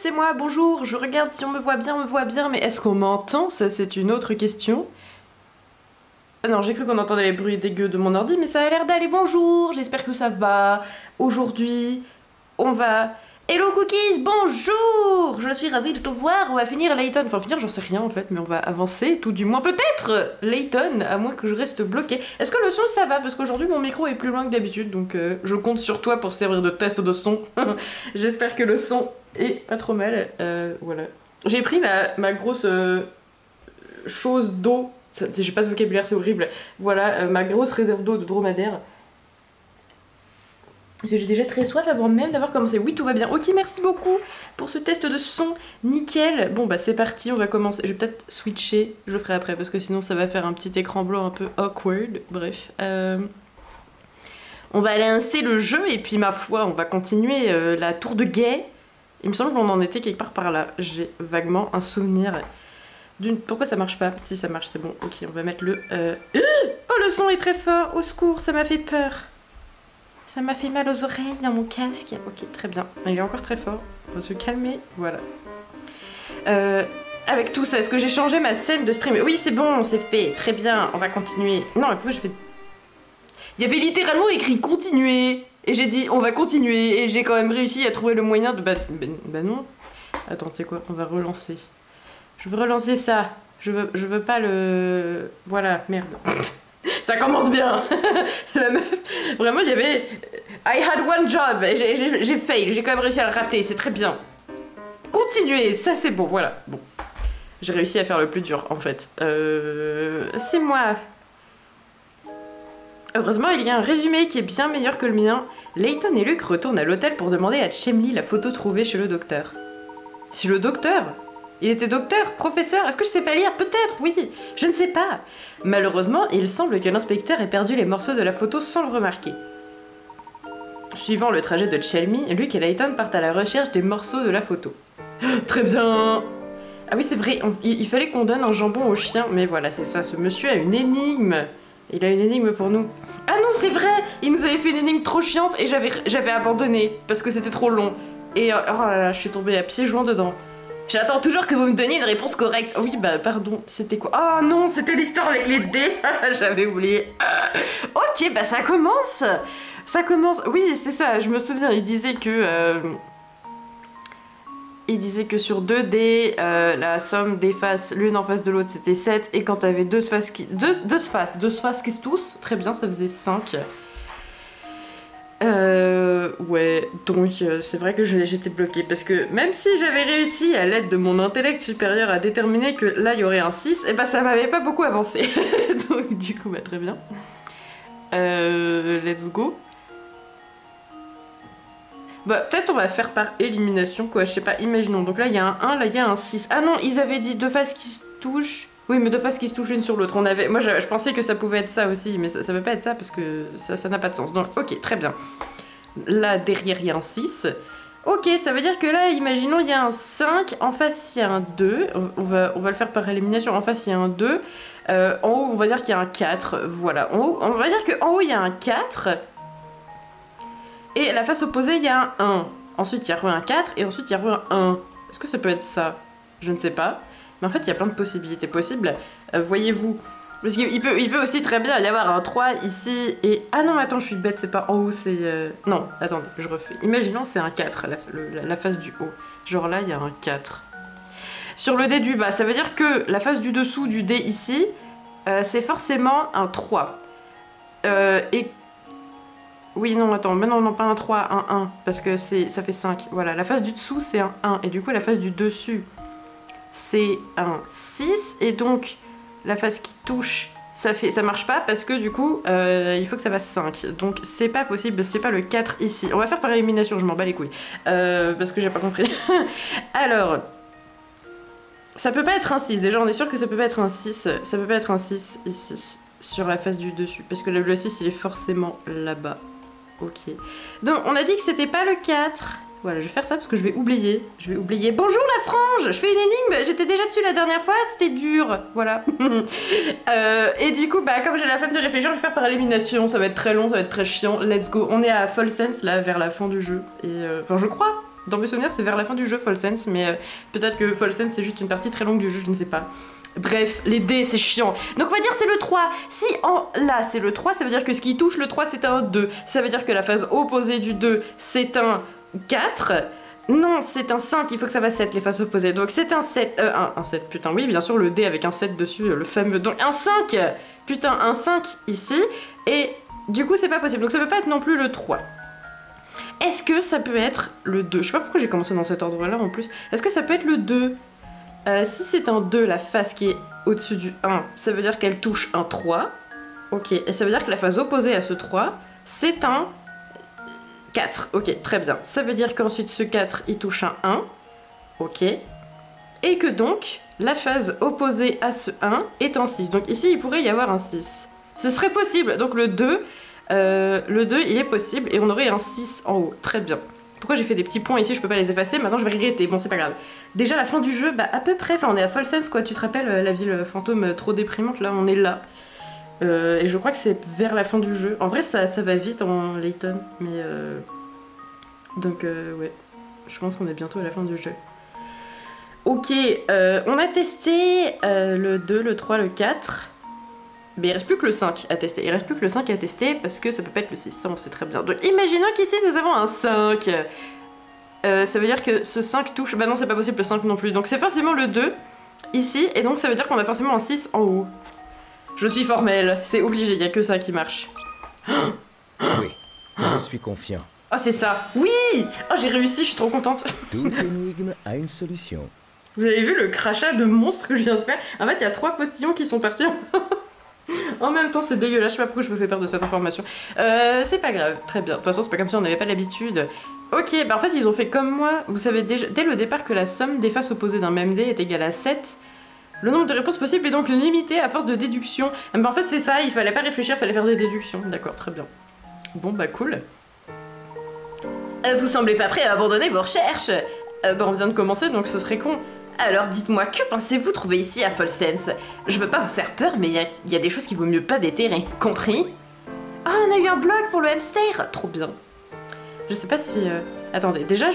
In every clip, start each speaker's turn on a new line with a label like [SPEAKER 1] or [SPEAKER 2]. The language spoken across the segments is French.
[SPEAKER 1] c'est moi, bonjour, je regarde si on me voit bien, mais est-ce qu'on m'entend? Ça, c'est une autre question. Ah non, j'ai cru qu'on entendait les bruits dégueux de mon ordi, mais ça a l'air d'aller. Bonjour, j'espère que ça va. Aujourd'hui, on va... Hello Cookies, bonjour! Je suis ravie de te voir, on va finir Layton. Enfin, finir, j'en sais rien en fait, mais on va avancer, tout du moins. Peut-être Layton, à moins que je reste bloqué. Est-ce que le son, ça va? Parce qu'aujourd'hui, mon micro est plus loin que d'habitude, donc je compte sur toi pour servir de test de son. J'espère que le son est pas trop mal. Voilà. J'ai pris ma grosse chose d'eau. J'ai pas de vocabulaire, c'est horrible. Voilà, ma grosse réserve d'eau de dromadaire. Parce que j'ai déjà très soif avant même d'avoir commencé. Oui, tout va bien. Ok, merci beaucoup pour ce test de son. Nickel. Bon, bah c'est parti, on va commencer. Je vais peut-être switcher. Je le ferai après parce que sinon ça va faire un petit écran blanc un peu awkward. Bref. On va lancer le jeu et puis ma foi, on va continuer la tour de guet. Il me semble qu'on en était quelque part par là. J'ai vaguement un souvenir d'une... Pourquoi ça marche pas? Si ça marche, c'est bon. Ok, on va mettre le... Oh, le son est très fort. Au secours, ça m'a fait peur. Ça m'a fait mal aux oreilles dans mon casque. Ok, très bien. Il est encore très fort. On va se calmer. Voilà. Avec tout ça, est-ce que j'ai changé ma scène de stream? Oui, c'est bon, c'est fait. Très bien, on va continuer. Non, et puis je fais... Il y avait littéralement écrit continuer. Et j'ai dit on va continuer. Et j'ai quand même réussi à trouver le moyen de... Bah non. Attends, tu sais quoi? On va relancer. Je veux relancer ça. Je veux pas le... Voilà, merde. Ça commence bien. La meuf, vraiment il y avait... I had one job. J'ai fail, j'ai quand même réussi à le rater, c'est très bien. Continuez, ça c'est bon, voilà. Bon. J'ai réussi à faire le plus dur en fait. C'est moi. Heureusement il y a un résumé qui est bien meilleur que le mien. Layton et Luke retournent à l'hôtel pour demander à Chemly la photo trouvée chez le docteur. Chez le docteur? Il était docteur, professeur, est-ce que je sais pas lire? Peut-être, oui, je ne sais pas. Malheureusement, il semble que l'inspecteur ait perdu les morceaux de la photo sans le remarquer. Suivant le trajet de Chemly, Luke et Layton partent à la recherche des morceaux de la photo. Très bien. Ah oui, c'est vrai, il fallait qu'on donne un jambon au chien, mais voilà, c'est ça, ce monsieur a une énigme. Il a une énigme pour nous. Ah non, c'est vrai, il nous avait fait une énigme trop chiante et j'avais abandonné, parce que c'était trop long. Et oh là là, je suis tombée à pieds joints dedans. J'attends toujours que vous me donniez une réponse correcte. Oui, bah pardon, c'était quoi? Oh non, c'était l'histoire avec les dés. J'avais oublié. Ok, bah ça commence. Ça commence. Oui, c'est ça, je me souviens, il disait que sur 2 dés, la somme des faces l'une en face de l'autre c'était 7. Et quand t'avais deux faces qui se tous, très bien, ça faisait 5. Ouais, donc c'est vrai que j'étais bloquée parce que même si j'avais réussi à l'aide de mon intellect supérieur à déterminer que là il y aurait un 6, et bah ça m'avait pas beaucoup avancé. Donc du coup, bah très bien. Let's go. Bah peut-être on va faire par élimination quoi, je sais pas, imaginons. Donc là il y a un 1, là il y a un 6. Ah non, ils avaient dit 2 faces qui se touchent. Oui, mais 2 faces qui se touchent une sur l'autre. Moi je pensais que ça pouvait être ça aussi, mais ça peut pas être ça parce que ça n'a pas de sens. Donc ok, très bien. Là derrière il y a un 6. Ok, ça veut dire que là, imaginons il y a un 5, en face il y a un 2. On va le faire par élimination. En face il y a un 2. En haut on va dire qu'il y a un 4. Voilà, en haut, on va dire qu'en haut il y a un 4. Et la face opposée il y a un 1. Ensuite il y a un 4 et ensuite il y a un 1. Est-ce que ça peut être ça? Je ne sais pas. Mais en fait, il y a plein de possibilités possibles. Voyez-vous. Parce qu'il peut aussi très bien y avoir un 3 ici et... Ah non, mais attends, je suis bête, c'est pas en haut, c'est... Non, attendez, je refais. Imaginons, c'est un 4, la face du haut. Genre là, il y a un 4. Sur le dé du bas, ça veut dire que la face du dessous du dé ici, c'est forcément un 3. Et... Oui, non, attends, mais non, pas un 3, un 1, parce que ça fait 5. Voilà, la face du dessous, c'est un 1. Et du coup, la face du dessus... c'est un 6 et donc la face qui touche ça marche pas parce que du coup il faut que ça fasse 5 donc c'est pas possible, c'est pas le 4 ici. On va faire par élimination, je m'en bats les couilles parce que j'ai pas compris. Alors ça peut pas être un 6, déjà on est sûr que ça peut pas être un 6, ça peut pas être un 6 ici sur la face du dessus parce que le 6 il est forcément là-bas. Ok, donc on a dit que c'était pas le 4. Voilà, je vais faire ça parce que je vais oublier. Bonjour la frange! Je fais une énigme, j'étais déjà dessus la dernière fois, c'était dur. Voilà. Et du coup, bah comme j'ai la flemme de réfléchir, je vais faire par élimination. Ça va être très long, ça va être très chiant. Let's go. On est à Full Sense là, vers la fin du jeu. Et enfin, je crois. Dans mes souvenirs, c'est vers la fin du jeu, Fall Sense, mais peut-être que Fall Sense, c'est juste une partie très longue du jeu, je ne sais pas. Bref, les dés, c'est chiant. Donc on va dire c'est le 3. Si là, c'est le 3, ça veut dire que ce qui touche le 3, c'est un 2. Ça veut dire que la phase opposée du 2, c'est un 4. Non, c'est un 5, il faut que ça va 7, les faces opposées. Donc c'est un 7, un 7, putain, oui, bien sûr, le dé avec un 7 dessus, le fameux. Donc un 5. Putain, un 5 ici. Et du coup, c'est pas possible. Donc ça peut pas être non plus le 3. Est-ce que ça peut être le 2? Je sais pas pourquoi j'ai commencé dans cet ordre-là en plus. Est-ce que ça peut être le 2? Si c'est un 2, la face qui est au-dessus du 1, ça veut dire qu'elle touche un 3. Ok, et ça veut dire que la phase opposée à ce 3, c'est un 4. Ok, très bien. Ça veut dire qu'ensuite ce 4, il touche un 1. Ok. Et que donc, la phase opposée à ce 1 est un 6. Donc ici, il pourrait y avoir un 6. Ce serait possible. Donc le 2, il est possible et on aurait un 6 en haut. Très bien. Pourquoi j'ai fait des petits points ici, je peux pas les effacer, maintenant je vais regretter, bon c'est pas grave. Déjà la fin du jeu, bah à peu près, enfin on est à Fall Sense quoi, tu te rappelles la ville fantôme trop déprimante, là on est là. Et je crois que c'est vers la fin du jeu. En vrai ça va vite en Layton, mais donc ouais, je pense qu'on est bientôt à la fin du jeu. Ok, on a testé le 2, le 3, le 4. Mais il reste plus que le 5 à tester. Il reste plus que le 5 à tester parce que ça peut pas être le 6, ça on sait très bien. Donc imaginons qu'ici nous avons un 5. Ça veut dire que ce 5 touche... Bah non c'est pas possible le 5 non plus. Donc c'est forcément le 2 ici et donc ça veut dire qu'on a forcément un 6 en haut. Je suis formelle, c'est obligé, il y a que ça qui marche.
[SPEAKER 2] Oui, je suis confiant.
[SPEAKER 1] Oh c'est ça, oui. Oh j'ai réussi, je suis trop contente.
[SPEAKER 2] Toute énigme a une solution.
[SPEAKER 1] Vous avez vu le crachat de monstre que je viens de faire? En fait il y a 3 postillons qui sont partis en même temps, c'est dégueulasse, je sais pas pourquoi je me fais peur de cette information. C'est pas grave, très bien. De toute façon, c'est pas comme si on n'avait pas l'habitude. Ok, bah en fait, ils ont fait comme moi. Vous savez déjà, dès le départ que la somme des faces opposées d'un même dé est égale à 7. Le nombre de réponses possibles est donc limité à force de déduction. Bah en fait, c'est ça, il fallait pas réfléchir, il fallait faire des déductions. D'accord, très bien. Bon, bah cool. Vous semblez pas prêt à abandonner vos recherches. Bah on vient de commencer, donc ce serait con. Alors dites-moi, que pensez-vous trouver ici à Fall Sense? Je veux pas vous faire peur, mais il y a des choses qu'il vaut mieux pas déterrer. Compris? Ah, on a eu un blog pour le hamster. Trop bien. Je sais pas si... Attendez, déjà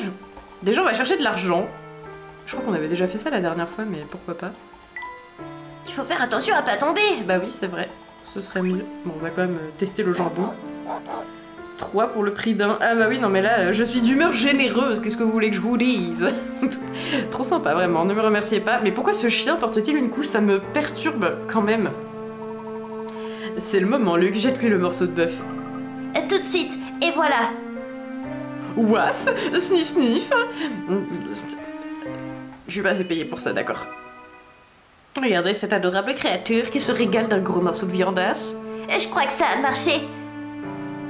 [SPEAKER 1] on va chercher de l'argent. Je crois qu'on avait déjà fait ça la dernière fois, mais pourquoi pas. Il faut faire attention à pas tomber. Bah oui, c'est vrai. Ce serait mieux. Bon, on va quand même tester le jambon. 3 pour le prix d'un. Ah bah oui, non mais là, je suis d'humeur généreuse, qu'est-ce que vous voulez que je vous dise? Trop sympa, vraiment, ne me remerciez pas. Mais pourquoi ce chien porte-t-il une couche? Ça me perturbe quand même. C'est le moment, Luc, jette-lui le morceau de bœuf.
[SPEAKER 3] Tout de suite, et voilà.
[SPEAKER 1] Waf, sniff sniff. Je suis pas assez payée pour ça, d'accord. Regardez cette adorable créature qui se régale d'un gros morceau de viandasse.
[SPEAKER 3] Je crois que ça a marché.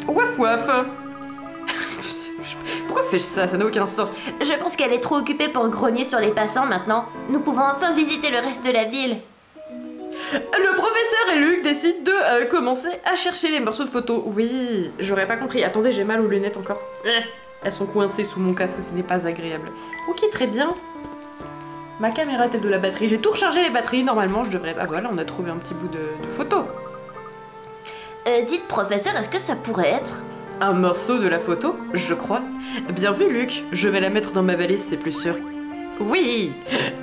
[SPEAKER 1] Waf waf. Pourquoi fais-je ça? Ça n'a aucun sens.
[SPEAKER 3] Je pense qu'elle est trop occupée pour grogner sur les passants maintenant. Nous pouvons enfin visiter le reste de la ville.
[SPEAKER 1] Le professeur et Luc décident de commencer à chercher les morceaux de photos. Oui, j'aurais pas compris. Attendez, j'ai mal aux lunettes encore. Elles sont coincées sous mon casque, ce n'est pas agréable. Ok, très bien. Ma caméra a-t-elle de la batterie? J'ai tout rechargé les batteries, normalement je devrais... Ah voilà, on a trouvé un petit bout de photo.
[SPEAKER 3] Dites professeur, est-ce que ça pourrait être...
[SPEAKER 1] Un morceau de la photo, je crois. Bien vu Luc, je vais la mettre dans ma valise, c'est plus sûr. Oui,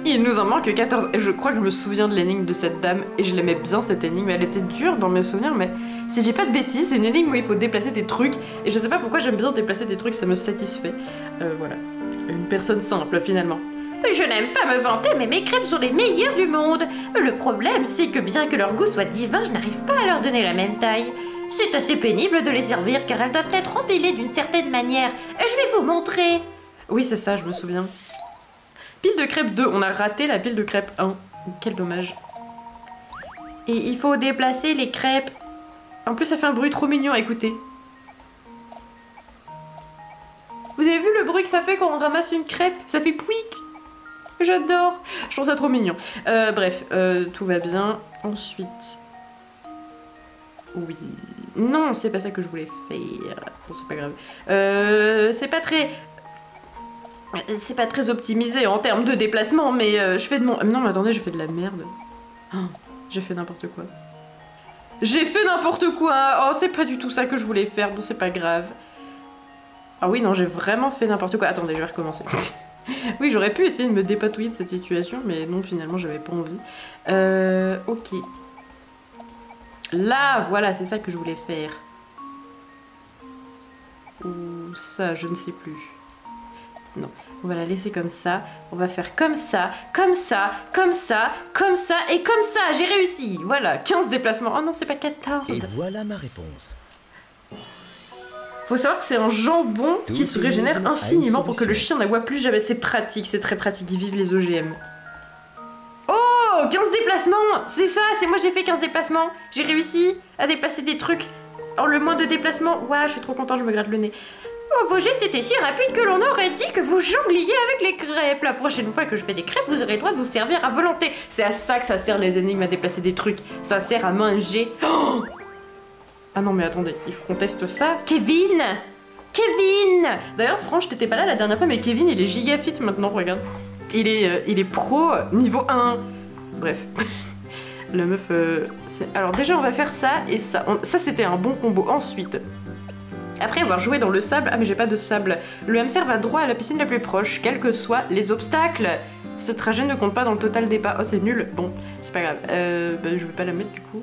[SPEAKER 1] il nous en manque 14. Et je crois que je me souviens de l'énigme de cette dame, et je l'aimais bien cette énigme, elle était dure dans mes souvenirs, mais si j'ai pas de bêtises, c'est une énigme où il faut déplacer des trucs, et je sais pas pourquoi j'aime bien déplacer des trucs, ça me satisfait. Voilà, une personne simple finalement.
[SPEAKER 3] Je n'aime pas me vanter, mais mes crêpes sont les meilleures du monde. Le problème, c'est que bien que leur goût soit divin, je n'arrive pas à leur donner la même taille. C'est assez pénible de les servir car elles doivent être empilées d'une certaine manière. Je vais vous montrer.
[SPEAKER 1] Oui, c'est ça, je me souviens. Pile de crêpes 2, on a raté la pile de crêpes 1. Quel dommage. Et il faut déplacer les crêpes. En plus, ça fait un bruit trop mignon, écoutez. Vous avez vu le bruit que ça fait quand on ramasse une crêpe? Ça fait pouic. J'adore. Je trouve ça trop mignon. Bref, tout va bien. Ensuite... Oui... Non, c'est pas ça que je voulais faire. Bon, c'est pas grave. C'est pas très optimisé en termes de déplacement, mais je fais de mon... Non, mais attendez, j'ai fait de la merde. Oh, j'ai fait n'importe quoi. J'ai fait n'importe quoi. Oh, c'est pas du tout ça que je voulais faire. Bon, c'est pas grave. Ah oui, non, j'ai vraiment fait n'importe quoi. Attendez, je vais recommencer. Oui, j'aurais pu essayer de me dépatouiller de cette situation, mais non, finalement, j'avais pas envie. Ok. Là, voilà, c'est ça que je voulais faire. Ou ça, je ne sais plus. Non, on va la laisser comme ça. On va faire comme ça, comme ça, comme ça, comme ça et comme ça. J'ai réussi. Voilà, 15 déplacements. Oh non, c'est pas 14.
[SPEAKER 2] Et voilà ma réponse.
[SPEAKER 1] Faut savoir que c'est un jambon qui se régénère
[SPEAKER 2] énigme a une
[SPEAKER 1] infiniment pour que le
[SPEAKER 2] solution.
[SPEAKER 1] chien n'aboie plus jamais. C'est pratique, c'est très pratique. Ils vivent les OGM. Oh, 15 déplacements. C'est ça, c'est moi j'ai fait 15 déplacements. J'ai réussi à déplacer des trucs en le moins de déplacements. Ouah, je suis trop contente, je me gratte le nez. Oh, vos gestes étaient si rapides que l'on aurait dit que vous jongliez avec les crêpes. La prochaine fois que je fais des crêpes, vous aurez le droit de vous servir à volonté. C'est à ça que ça sert les énigmes, à déplacer des trucs. Ça sert à manger. Oh, ah non, mais attendez, il faut qu'on teste ça. Kevin! Kevin! D'ailleurs, Franche, t'étais pas là la dernière fois, mais Kevin, il est giga fit maintenant, regarde. Il est pro niveau 1. Bref. La meuf, alors déjà, on va faire ça et ça. Ça, c'était un bon combo. Ensuite... Après avoir joué dans le sable, ah mais j'ai pas de sable, le hamster va droit à la piscine la plus proche, quels que soient les obstacles. Ce trajet ne compte pas dans le total des pas. Oh c'est nul, bon, c'est pas grave. Bah, je vais pas la mettre du coup.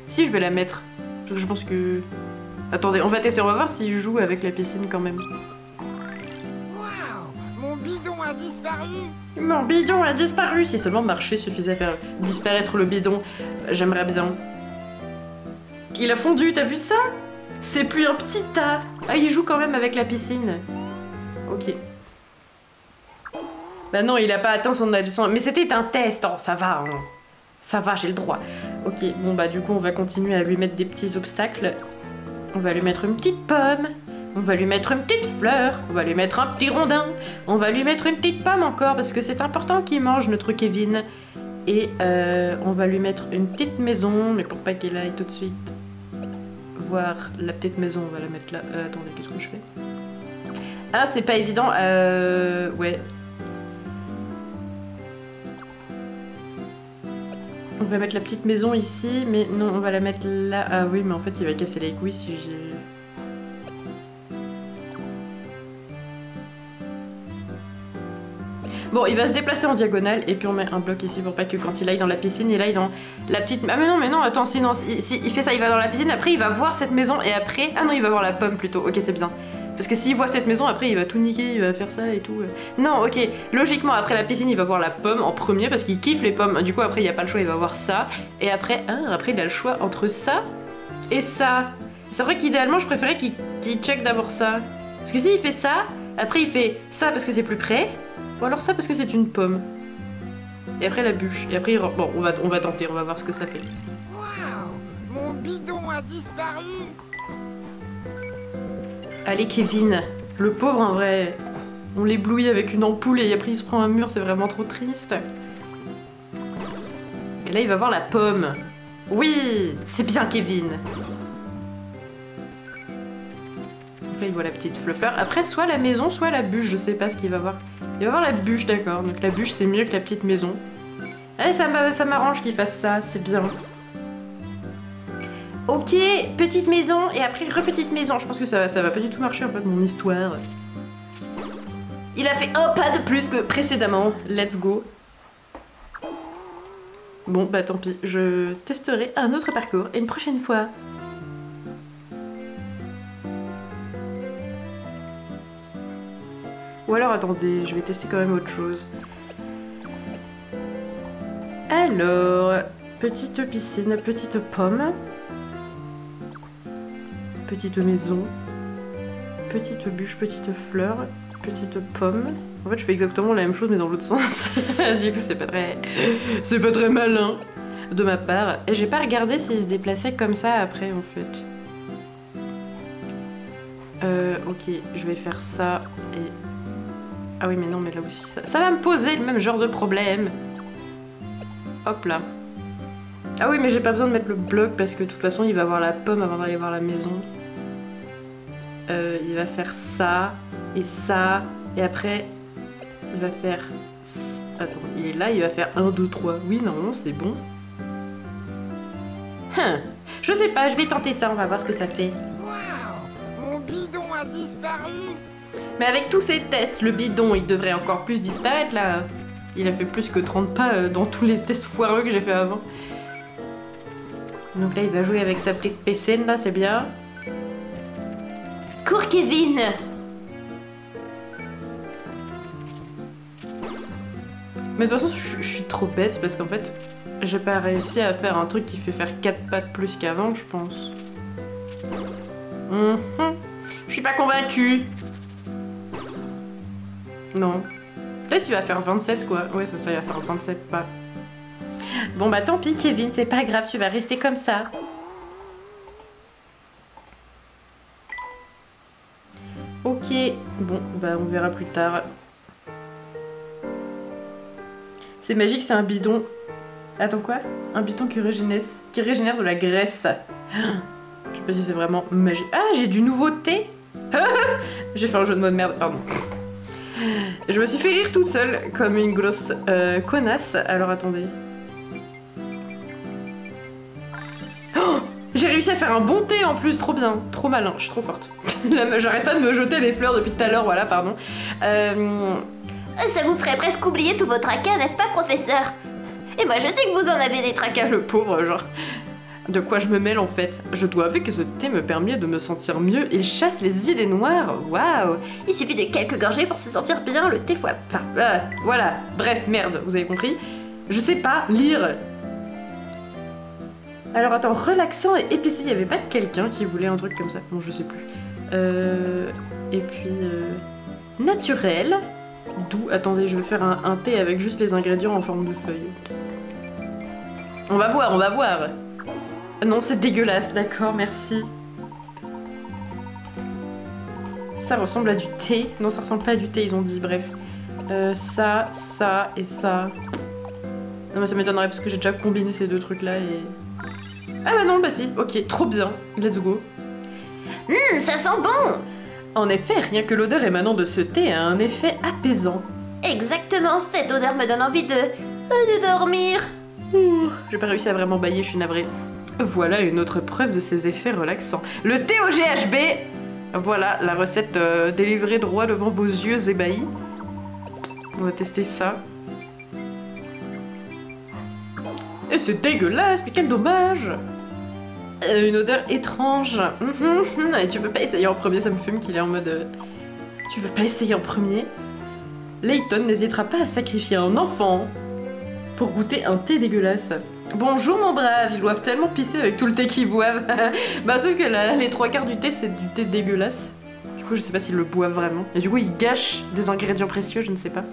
[SPEAKER 1] Si je vais la mettre, parce que je pense que... Attendez, on va tester, on va voir si je joue avec la piscine quand même.
[SPEAKER 4] Waouh, mon bidon a disparu.
[SPEAKER 1] Mon bidon a disparu. Si seulement marcher suffisait à faire disparaître le bidon, j'aimerais bien. Il a fondu, t'as vu ça? C'est plus un petit tas. Ah, il joue quand même avec la piscine. Ok. Bah non, il a pas atteint son... Mais c'était un test. Oh, ça va. Hein. Ça va, j'ai le droit. Ok, bon bah du coup, on va continuer à lui mettre des petits obstacles. On va lui mettre une petite pomme. On va lui mettre une petite fleur. On va lui mettre un petit rondin. On va lui mettre une petite pomme encore, parce que c'est important qu'il mange, notre Kevin. Et on va lui mettre une petite maison, mais pour pas qu'elle aille tout de suite voir la petite maison, on va la mettre là. Attendez, qu'est-ce que je fais? Ah, c'est pas évident. Ouais. On va mettre la petite maison ici, mais non, on va la mettre là. Ah oui, mais en fait, il va casser les couilles si j'ai... Bon, il va se déplacer en diagonale et puis on met un bloc ici pour pas que quand il aille dans la piscine, il aille dans la petite... Ah mais non, attends, sinon, si il fait ça, il va dans la piscine, après il va voir cette maison et après... Ah non, il va voir la pomme plutôt, ok c'est bien. Parce que s'il voit cette maison, après il va tout niquer, il va faire ça et tout. Non, ok, logiquement après la piscine, il va voir la pomme en premier parce qu'il kiffe les pommes. Du coup après il n'y a pas le choix, il va voir ça. Et après, après il a le choix entre ça et ça. C'est vrai qu'idéalement je préférais qu'il check d'abord ça. Parce que s'il fait ça, après il fait ça parce que c'est plus près. Ou alors ça parce que c'est une pomme. Et après la bûche. Et après, bon, on va tenter, on va voir ce que ça fait.
[SPEAKER 4] Waouh, mon bidon a disparu.
[SPEAKER 1] Allez Kevin, le pauvre en vrai. On l'éblouit avec une ampoule et après il se prend un mur, c'est vraiment trop triste. Et là il va voir la pomme. Oui, c'est bien Kevin. Là il voit la petite fleur. Après soit la maison, soit la bûche, je sais pas ce qu'il va voir. Il va voir la bûche, d'accord. Donc la bûche c'est mieux que la petite maison. Allez, ça m'arrange qu'il fasse ça, c'est bien. Ok, petite maison et après repetite maison. Je pense que ça va pas du tout marcher en fait, mon histoire. Il a fait un pas de plus que précédemment. Let's go. Bon, bah tant pis. Je testerai un autre parcours et une prochaine fois. Ou alors, attendez, je vais tester quand même autre chose. Alors, petite piscine, petite pomme. Petite maison. Petite bûche, petite fleur. Petite pomme. En fait, je fais exactement la même chose, mais dans l'autre sens. Du coup, c'est pas très malin de ma part. Et j'ai pas regardé s'il se déplaçait comme ça après, en fait. Ok, je vais faire ça et... Ah oui, mais non, mais là aussi, ça va me poser le même genre de problème. Hop là. Ah oui, mais j'ai pas besoin de mettre le bloc parce que de toute façon, il va voir la pomme avant d'aller voir la maison. Il va faire ça et après, il va faire... Attends, il est là, il va faire 1, 2, 3. Oui, non, c'est bon. Je sais pas, je vais tenter ça, on va voir ce que ça fait.
[SPEAKER 4] Waouh, mon bidon a a disparu.
[SPEAKER 1] Mais avec tous ces tests, le bidon, il devrait encore plus disparaître, là. Il a fait plus que 30 pas dans tous les tests foireux que j'ai fait avant. Donc là, il va jouer avec sa petite piscine, là, c'est bien.
[SPEAKER 3] Cours, Kevin.
[SPEAKER 1] Mais de toute façon, je suis trop bête parce qu'en fait, j'ai pas réussi à faire un truc qui fait faire 4 pas de plus qu'avant, je pense. Je suis pas convaincue. Non. Peut-être il va faire 27 quoi. Ouais, ça, il va faire 27 pas. Bon bah tant pis Kevin, c'est pas grave, tu vas rester comme ça. Ok, bon, bah on verra plus tard. C'est magique, c'est un bidon. Attends quoi? Un bidon qui régénère de la graisse. Je sais pas si c'est vraiment magique. Ah, j'ai du nouveau thé. J'ai fait un jeu de mots de merde, pardon. Je me suis fait rire toute seule, comme une grosse connasse. Alors attendez. Oh, j'ai réussi à faire un bon thé en plus, trop bien, trop malin, je suis trop forte. J'arrête pas de me jeter des fleurs depuis tout à l'heure, voilà, pardon.
[SPEAKER 3] Ça vous ferait presque oublier tout votre tracas, n'est-ce pas, professeur? Et moi, je sais que vous en avez des tracas.
[SPEAKER 1] Le pauvre, genre. De quoi je me mêle en fait? Je dois avouer que ce thé me permet de me sentir mieux. Il chasse les idées noires. Waouh!
[SPEAKER 3] Il suffit de quelques gorgées pour se sentir bien, le thé fois.
[SPEAKER 1] Enfin, voilà. Bref, merde, vous avez compris? Je sais pas lire. Alors attends, relaxant et épicé, il y avait pas quelqu'un qui voulait un truc comme ça? Bon, je sais plus. Et puis... naturel. D'où... Attendez, je vais faire un thé avec juste les ingrédients en forme de feuilles. On va voir, on va voir. Non, c'est dégueulasse, d'accord, merci. Ça ressemble à du thé. Non, ça ressemble pas à du thé, ils ont dit, bref. Ça, ça et ça. Non, mais ça m'étonnerait parce que j'ai déjà combiné ces deux trucs-là et... Ah bah non, bah si, ok, trop bien, let's go.
[SPEAKER 3] Ça sent bon!
[SPEAKER 1] En effet, rien que l'odeur émanant de ce thé a un effet apaisant.
[SPEAKER 3] Exactement, cette odeur me donne envie de dormir.
[SPEAKER 1] J'ai pas réussi à vraiment bailler, je suis navrée. Voilà une autre preuve de ses effets relaxants. Le thé au GHB. Voilà la recette délivrée droit devant vos yeux ébahis. On va tester ça. Et c'est dégueulasse, mais quel dommage! Une odeur étrange. Et tu veux pas essayer en premier, ça me fume qu'il est en mode... Tu veux pas essayer en premier? Layton n'hésitera pas à sacrifier un enfant pour goûter un thé dégueulasse. Bonjour mon brave, ils doivent tellement pisser avec tout le thé qu'ils boivent. Bah sauf que les 3/4 du thé c'est du thé dégueulasse. Du coup je sais pas s'ils le boivent vraiment. Et du coup ils gâchent des ingrédients précieux, je ne sais pas.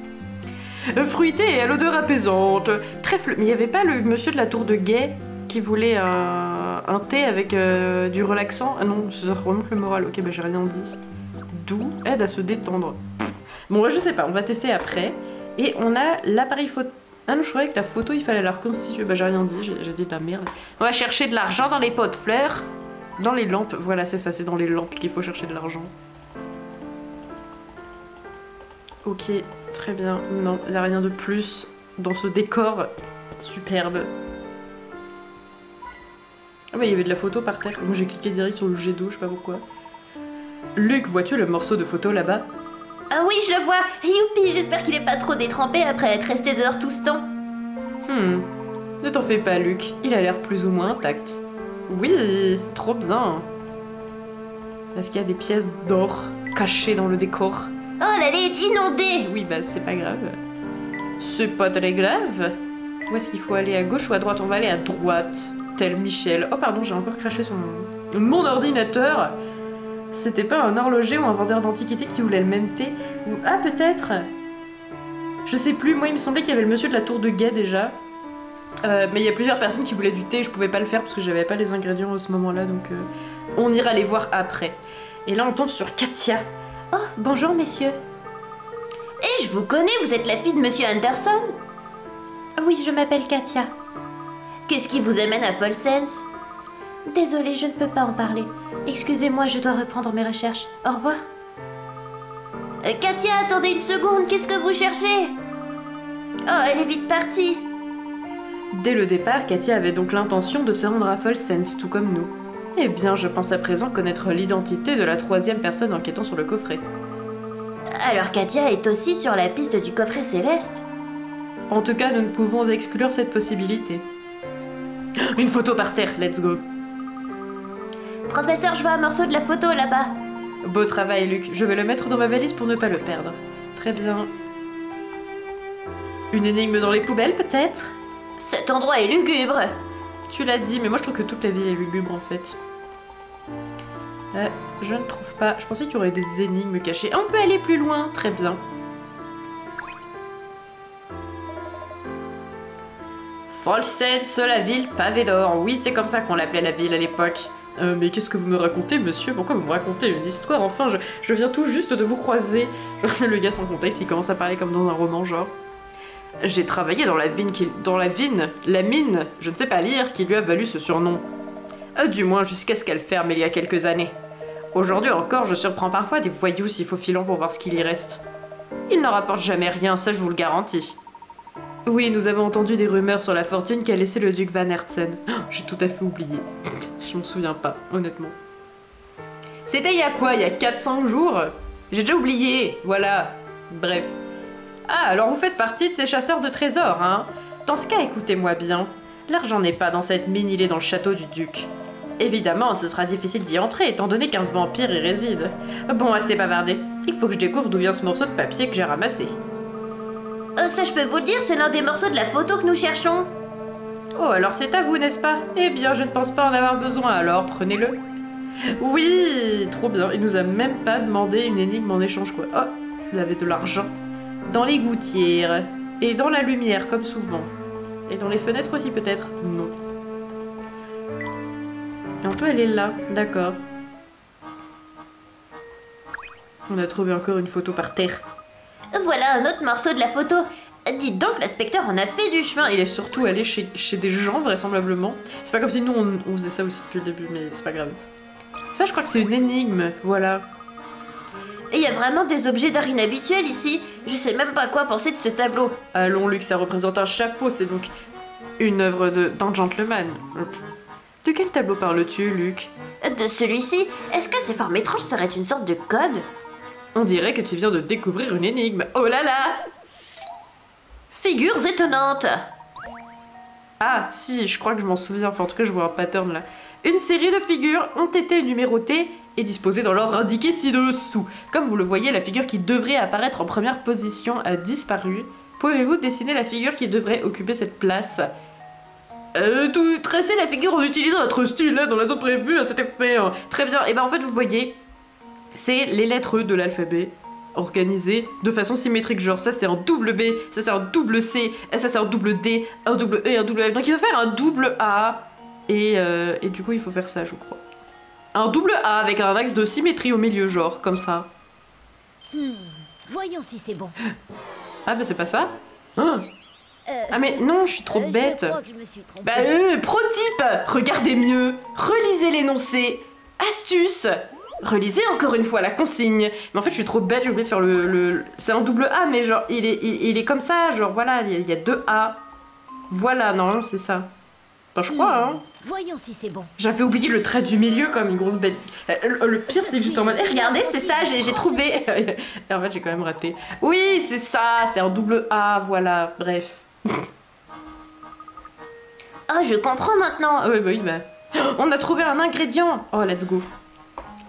[SPEAKER 1] Fruité et à l'odeur apaisante. Trèfle. Mais il y avait pas le monsieur de la tour de guet qui voulait un thé avec du relaxant? Ah non, ça remonte le moral. Ok, bah j'ai rien dit. D'où aide à se détendre. Bon, bah, je sais pas, on va tester après. Et on a l'appareil photo. Ah non, je croyais que la photo il fallait la reconstituer. Bah j'ai rien dit, j'ai dit de la merde. On va chercher de l'argent dans les pots de fleurs. Dans les lampes, voilà, c'est ça, c'est dans les lampes qu'il faut chercher de l'argent. Ok, très bien. Non, il n'y a rien de plus dans ce décor superbe. Ah bah il y avait de la photo par terre. Moi j'ai cliqué direct sur le jet d'eau, je sais pas pourquoi. Luc, vois-tu le morceau de photo là-bas?
[SPEAKER 3] Ah oui, je le vois. Youpi, j'espère qu'il est pas trop détrempé après être resté dehors tout ce temps.
[SPEAKER 1] Ne t'en fais pas, Luc. Il a l'air plus ou moins intact. Oui, trop bien. Est-ce qu'il y a des pièces d'or cachées dans le décor?
[SPEAKER 3] Oh, l'allée est inondée.
[SPEAKER 1] Oui, bah c'est pas grave. C'est pas très grave. Où est-ce qu'il faut aller? À gauche ou à droite? On va aller à droite. Tel Michel. Oh pardon, j'ai encore craché sur mon ordinateur. C'était pas un horloger ou un vendeur d'antiquités qui voulait le même thé? Ou... Ah peut-être. Je sais plus, moi il me semblait qu'il y avait le monsieur de la tour de guet déjà. Mais il y a plusieurs personnes qui voulaient du thé, je pouvais pas le faire parce que j'avais pas les ingrédients à ce moment-là, donc on ira les voir après. Et là on tombe sur Katia.
[SPEAKER 3] Oh, bonjour messieurs. Et je vous connais, vous êtes la fille de monsieur Anderson? Oui, je m'appelle Katia. Qu'est-ce qui vous amène à Folsense? Désolée, je ne peux pas en parler. Excusez-moi, je dois reprendre mes recherches. Au revoir. Katia, attendez une seconde, qu'est-ce que vous cherchez? Oh, elle est vite partie.
[SPEAKER 1] Dès le départ, Katia avait donc l'intention de se rendre à Folsense, tout comme nous. Eh bien, je pense à présent connaître l'identité de la troisième personne enquêtant sur le coffret.
[SPEAKER 3] Alors Katia est aussi sur la piste du coffret céleste.
[SPEAKER 1] En tout cas, nous ne pouvons exclure cette possibilité. Une photo par terre, let's go.
[SPEAKER 3] Professeur, je vois un morceau de la photo là-bas.
[SPEAKER 1] Beau travail, Luc. Je vais le mettre dans ma valise pour ne pas le perdre. Très bien. Une énigme dans les poubelles, peut-être?
[SPEAKER 3] Cet endroit est lugubre.
[SPEAKER 1] Tu l'as dit, mais moi je trouve que toute la ville est lugubre en fait. Je ne trouve pas. Je pensais qu'il y aurait des énigmes cachées. On peut aller plus loin. Très bien. Folsense, la ville pavée d'or. Oui, c'est comme ça qu'on l'appelait la ville à l'époque. Mais qu'est-ce que vous me racontez, monsieur? Pourquoi vous me racontez une histoire? Enfin, je viens tout juste de vous croiser. Le gars sans contexte, il commence à parler comme dans un roman, genre. J'ai travaillé dans la mine, je ne sais pas lire, qui lui a valu ce surnom. Du moins jusqu'à ce qu'elle ferme il y a quelques années. Aujourd'hui encore, je surprends parfois des voyous si faufilants pour voir ce qu'il y reste. Ils n'en rapportent jamais rien, ça je vous le garantis. Oui, nous avons entendu des rumeurs sur la fortune qu'a laissé le duc Van Herzen. J'ai tout à fait oublié. Je m'en souviens pas, honnêtement. C'était il y a quoi? Il y a 4-5 jours? J'ai déjà oublié, voilà. Bref. Ah, alors vous faites partie de ces chasseurs de trésors, hein? Dans ce cas, écoutez-moi bien. L'argent n'est pas dans cette mine, il est dans le château du duc. Évidemment, ce sera difficile d'y entrer, étant donné qu'un vampire y réside. Bon, assez bavardé. Il faut que je découvre d'où vient ce morceau de papier que j'ai ramassé.
[SPEAKER 3] Ça, je peux vous le dire, c'est l'un des morceaux de la photo que nous cherchons.
[SPEAKER 1] Oh, alors c'est à vous, n'est-ce pas? Eh bien, je ne pense pas en avoir besoin, alors prenez-le. Oui, trop bien. Il nous a même pas demandé une énigme en échange, quoi. Oh, il avait de l'argent. Dans les gouttières. Et dans la lumière, comme souvent. Et dans les fenêtres aussi, peut-être? Non. Et on peut aller là, d'accord. On a trouvé encore une photo par terre.
[SPEAKER 3] Voilà un autre morceau de la photo. Dites donc, l'inspecteur en a fait du chemin.
[SPEAKER 1] Il est surtout allé chez des gens, vraisemblablement. C'est pas comme si nous, on faisait ça aussi depuis le début, mais c'est pas grave. Ça, je crois que c'est une énigme, voilà.
[SPEAKER 3] Et il y a vraiment des objets d'art inhabituels ici. Je sais même pas quoi penser de ce tableau.
[SPEAKER 1] Allons, Luc, ça représente un chapeau, c'est donc une œuvre d'un gentleman. De quel tableau parles-tu, Luc?
[SPEAKER 3] De celui-ci. Est-ce que ces formes étranges seraient une sorte de code?
[SPEAKER 1] On dirait que tu viens de découvrir une énigme. Oh là là!
[SPEAKER 3] Figures étonnantes.
[SPEAKER 1] Ah, si, je crois que je m'en souviens. Enfin, en tout cas, je vois un pattern là. Une série de figures ont été numérotées et disposées dans l'ordre indiqué ci-dessous. Comme vous le voyez, la figure qui devrait apparaître en première position a disparu. Pouvez-vous dessiner la figure qui devrait occuper cette place? Tracer la figure en utilisant notre style là, dans la zone prévue à cet effet. Hein. Très bien. Et ben en fait, vous voyez, c'est les lettres de l'alphabet organisées de façon symétrique. Genre, ça c'est un double B, ça c'est un double C, ça c'est un double D, un double E et un double F. Donc il va faire un double A. Et du coup, il faut faire ça, je crois. Un double A avec un axe de symétrie au milieu, genre, comme ça.
[SPEAKER 5] Voyons si c'est bon.
[SPEAKER 1] Ah, bah c'est pas ça? Ah, mais non, je suis trop bête.
[SPEAKER 5] Je crois que je me suis trompée.
[SPEAKER 1] Bah, pro-type! Regardez mieux, relisez l'énoncé. Astuce! Relisez encore une fois la consigne. Mais en fait, je suis trop bête, j'ai oublié de faire le... C'est un double A, mais genre, il est comme ça, genre, voilà, il y a deux A. Voilà, non, c'est ça. Enfin, je crois, hein.
[SPEAKER 5] Voyons si c'est bon.
[SPEAKER 1] J'avais oublié le trait du milieu comme une grosse bête. Le pire, c'est que j'étais en mode, regardez, c'est ça, j'ai trouvé. Et en fait, j'ai quand même raté. Oui, c'est ça, c'est un double A, voilà, bref.
[SPEAKER 3] Oh, je comprends maintenant.
[SPEAKER 1] Ah oui, bah. On a trouvé un ingrédient. Oh, let's go.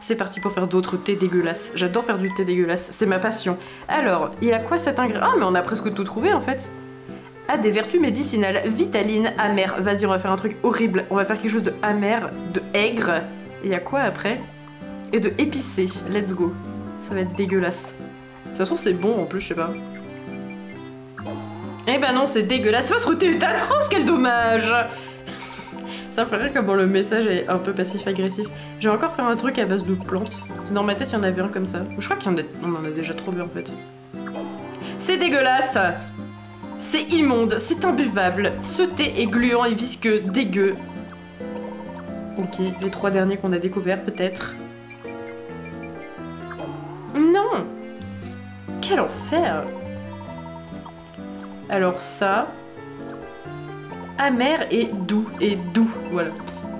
[SPEAKER 1] C'est parti pour faire d'autres thés dégueulasses. J'adore faire du thé dégueulasse, c'est ma passion. Alors, il y a quoi cet ingrédient? Ah, mais on a presque tout trouvé en fait. A des vertus médicinales, vitalines, amères. Vas-y, on va faire un truc horrible. On va faire quelque chose de amer, de aigre. Et il y a quoi après? Et de épicé. Let's go. Ça va être dégueulasse. Ça se trouve, c'est bon en plus, je sais pas. Eh ben non, c'est dégueulasse. Votre thé est atroce, quel dommage! Ça me fait rire comment le message est un peu passif-agressif. Je vais encore faire un truc à base de plantes. Dans ma tête, il y en avait un comme ça. Je crois qu'on en a déjà trouvé en fait. C'est dégueulasse! C'est immonde, c'est imbuvable. Ce thé est gluant et visqueux, dégueu. Ok, les 3 derniers qu'on a découverts peut-être. Non! Quel enfer! Alors ça... Amer et doux, voilà.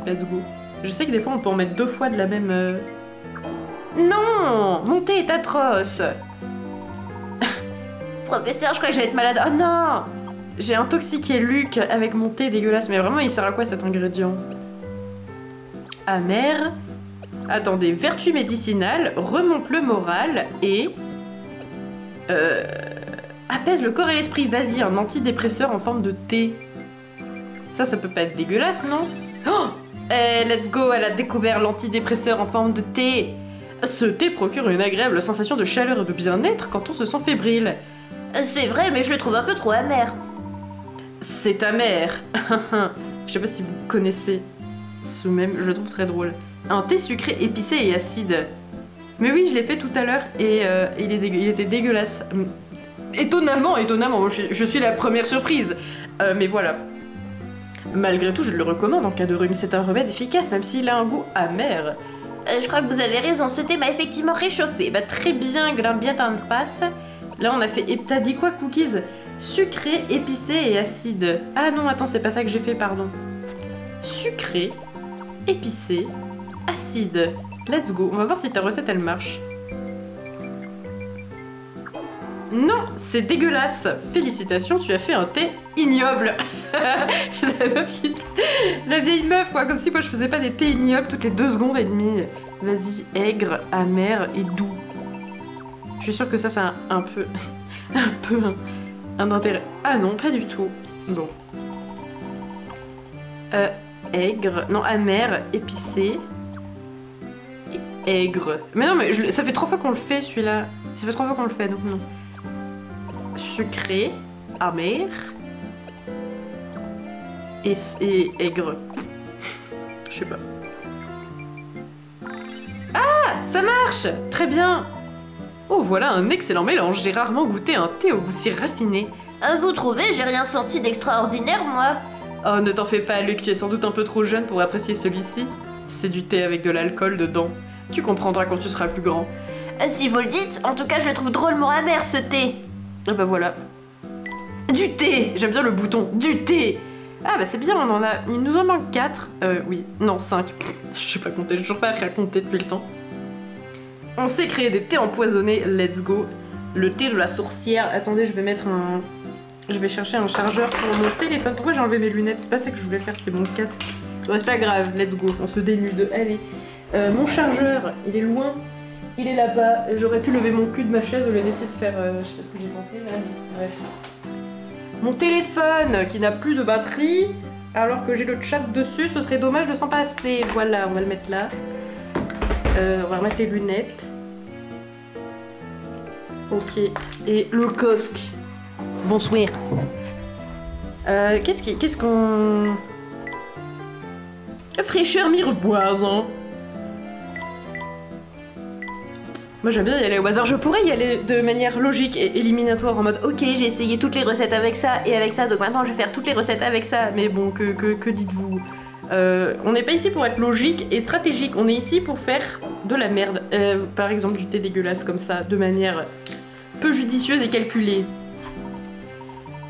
[SPEAKER 1] Let's go. Je sais que des fois on peut en mettre 2 fois de la même... Non! Mon thé est atroce!
[SPEAKER 3] Professeur, je crois que je vais être malade.
[SPEAKER 1] Oh non! J'ai intoxiqué Luc avec mon thé dégueulasse, mais vraiment il sert à quoi cet ingrédient? Amer. Attendez, vertu médicinale, remonte le moral et... apaise le corps et l'esprit. Vas-y, un antidépresseur en forme de thé. Ça peut pas être dégueulasse, non? Oh! Let's go, elle a découvert l'antidépresseur en forme de thé. Ce thé procure une agréable sensation de chaleur et de bien-être quand on se sent fébrile.
[SPEAKER 3] C'est vrai, mais je le trouve un peu trop amer.
[SPEAKER 1] C'est amer. Je sais pas si vous connaissez ce même, je le trouve très drôle. Un thé sucré épicé et acide. Mais oui, je l'ai fait tout à l'heure et il était dégueulasse. Étonnamment, je suis la première surprise. Mais voilà. Malgré tout, je le recommande en cas de rhume. C'est un remède efficace, même s'il a un goût amer.
[SPEAKER 3] Je crois que vous avez raison, ce thé m'a effectivement réchauffé.
[SPEAKER 1] Bah très bien, bien t'en passe. Là, on a fait... T'as dit quoi, cookies? Sucré, épicé et acide. Ah non, attends, c'est pas ça que j'ai fait, pardon. Sucré, épicé, acide. Let's go. On va voir si ta recette, elle marche. Non, c'est dégueulasse. Félicitations, tu as fait un thé ignoble. La vieille meuf, quoi. Comme si moi, je faisais pas des thés ignobles toutes les 2 secondes et demie. Vas-y, aigre, amer et doux. Je suis sûre que ça, c'est un peu... un intérêt... Ah non, pas du tout. Bon. Aigre... Non, amer, épicé... Et aigre. Mais non, mais ça fait 3 fois qu'on le fait, celui-là. Ça fait 3 fois qu'on le fait, donc non. Sucré, amer... Et aigre. Je sais pas. Ah! Ça marche! Très bien! Oh, voilà un excellent mélange. J'ai rarement goûté un thé au goût si raffiné.
[SPEAKER 3] Vous trouvez? J'ai rien senti d'extraordinaire, moi.
[SPEAKER 1] Oh, ne t'en fais pas, Luc. Tu es sans doute un peu trop jeune pour apprécier celui-ci. C'est du thé avec de l'alcool dedans. Tu comprendras quand tu seras plus grand.
[SPEAKER 3] Si vous le dites, en tout cas, je le trouve drôlement amer, ce thé.
[SPEAKER 1] Ah bah voilà. Du thé! J'aime bien le bouton. Du thé! Ah bah c'est bien, on en a... Il nous en manque 4. Oui. Non, 5. Je sais pas compter. J'ai toujours pas appris à compter depuis le temps. On sait créer des thés empoisonnés, let's go. Le thé de la sorcière. Attendez, je vais mettre un... Je vais chercher un chargeur pour mon téléphone. Pourquoi j'ai enlevé mes lunettes? C'est pas ça que je voulais faire, c'était mon casque. Ouais, c'est pas grave, let's go, on se dénude. Allez. Mon chargeur, il est loin. Il est là-bas. J'aurais pu lever mon cul de ma chaise au lieu d'essayer de faire... je sais pas ce que j'ai tenté là. Bref. Mon téléphone qui n'a plus de batterie alors que j'ai le chat dessus, ce serait dommage de s'en passer. Voilà, on va le mettre là. On va remettre les lunettes. Ok. Et le casque. Bonsoir. Qu'est-ce qu'on... Fraîcheur mirepoise, hein. Moi j'aime bien y aller au hasard. Je pourrais y aller de manière logique et éliminatoire en mode ok, j'ai essayé toutes les recettes avec ça et avec ça, donc maintenant je vais faire toutes les recettes avec ça. Mais bon, que dites-vous? On n'est pas ici pour être logique et stratégique, on est ici pour faire de la merde. Par exemple du thé dégueulasse comme ça, de manière peu judicieuse et calculée.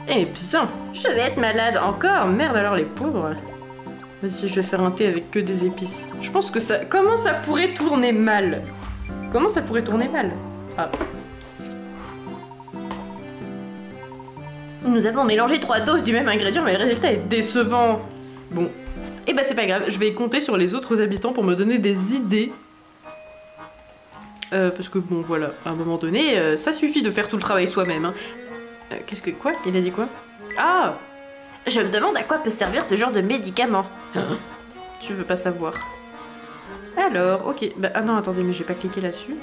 [SPEAKER 1] Eh bien, je vais être malade encore. Merde alors les pauvres. Vas-y, je vais faire un thé avec que des épices. Je pense que ça... Comment ça pourrait tourner mal? Comment ça pourrait tourner mal? Ah. Nous avons mélangé 3 doses du même ingrédient, mais le résultat est décevant. Bon. Et bah c'est pas grave, je vais compter sur les autres habitants pour me donner des idées. Parce que bon, voilà, à un moment donné, ça suffit de faire tout le travail soi-même. Hein. Qu'est-ce que... Quoi? Il a dit quoi? Ah!
[SPEAKER 3] Je me demande à quoi peut servir ce genre de médicament.
[SPEAKER 1] Tu veux pas savoir. Alors, ok. Bah, ah non, attendez, mais j'ai pas cliqué là-dessus.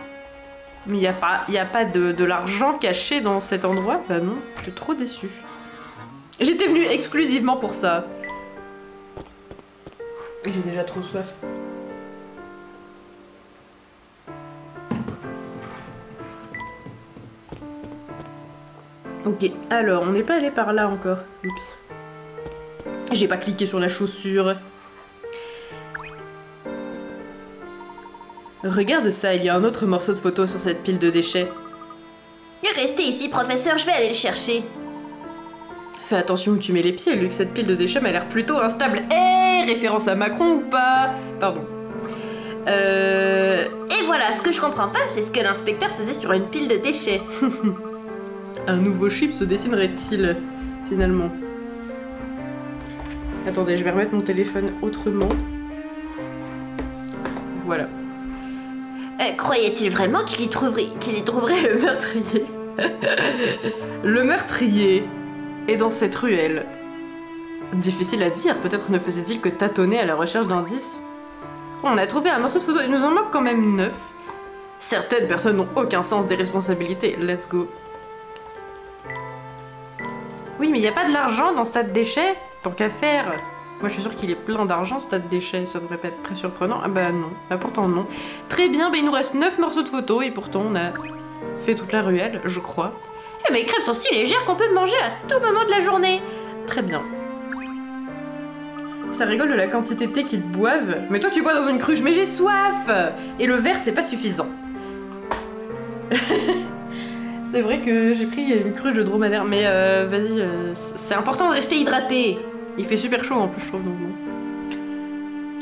[SPEAKER 1] Mais y a pas de l'argent caché dans cet endroit? Bah non, je suis trop déçue. J'étais venue exclusivement pour ça. Et j'ai déjà trop soif. Ok, alors, on n'est pas allé par là encore. Oups. J'ai pas cliqué sur la chaussure. Regarde ça, il y a un autre morceau de photo sur cette pile de déchets.
[SPEAKER 3] Restez ici, professeur, je vais aller le chercher.
[SPEAKER 1] Fais attention où tu mets les pieds, Luc, cette pile de déchets m'a l'air plutôt instable. Hé, référence à Macron ou pas? Pardon.
[SPEAKER 3] Et voilà, ce que je comprends pas, c'est ce que l'inspecteur faisait sur une pile de déchets.
[SPEAKER 1] Un nouveau chip se dessinerait-il, finalement? Attendez, je vais remettre mon téléphone autrement. Voilà.
[SPEAKER 3] Croyait-il vraiment qu'il y trouverait
[SPEAKER 1] Le meurtrier. Le meurtrier est dans cette ruelle. Difficile à dire, peut-être ne faisait-il que tâtonner à la recherche d'indices. On a trouvé un morceau de photo, il nous en manque quand même 9. Certaines personnes n'ont aucun sens des responsabilités, let's go. Oui, mais il n'y a pas de l'argent dans Stade Déchets, tant qu'à faire. Moi je suis sûre qu'il est plein d'argent Stade Déchets, ça devrait pas être très surprenant. Ah bah non, bah pourtant non. Très bien, bah il nous reste 9 morceaux de photos et pourtant on a fait toute la ruelle, je crois.
[SPEAKER 3] Eh, mes crêpes sont si légères qu'on peut manger à tout moment de la journée.
[SPEAKER 1] Très bien. Ça rigole de la quantité de thé qu'ils boivent. Mais toi tu bois dans une cruche, mais j'ai soif. Et le verre c'est pas suffisant. C'est vrai que j'ai pris une cruche de dromadaire, mais vas-y, c'est important de rester hydraté. Il fait super chaud en plus je trouve. Donc bon.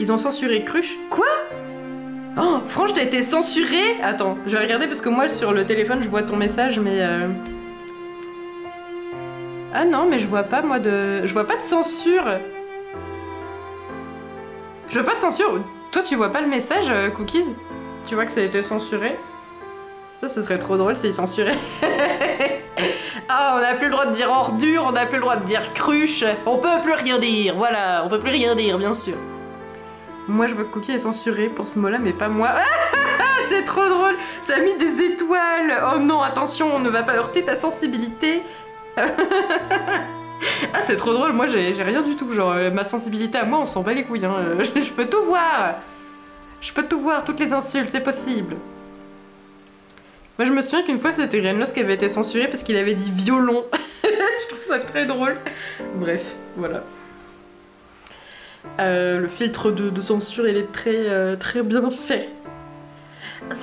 [SPEAKER 1] Ils ont censuré cruche. Quoi? Oh, Franche, t'as été censuré? Attends, je vais regarder parce que moi sur le téléphone je vois ton message, mais ah non, mais je vois pas moi de... Je vois pas de censure. Je vois pas de censure. Toi, tu vois pas le message, Cookies? Tu vois que ça a été censuré? Ça, ce serait trop drôle s'ils censuraient. Ah, on n'a plus le droit de dire ordure, on n'a plus le droit de dire cruche. On peut plus rien dire, voilà. On peut plus rien dire, bien sûr. Moi, je vois que Cookie est censuré pour ce mot-là, mais pas moi. C'est trop drôle. Ça a mis des étoiles. Oh non, attention, on ne va pas heurter ta sensibilité. Ah, c'est trop drôle, moi j'ai rien du tout, genre ma sensibilité à moi on s'en bat les couilles, hein. Je peux tout voir. Je peux tout voir, toutes les insultes, c'est possible. Moi je me souviens qu'une fois c'était Rihanna qui avait été censuré parce qu'il avait dit violon. Je trouve ça très drôle. Bref, voilà. Le filtre de censure il est très bien fait.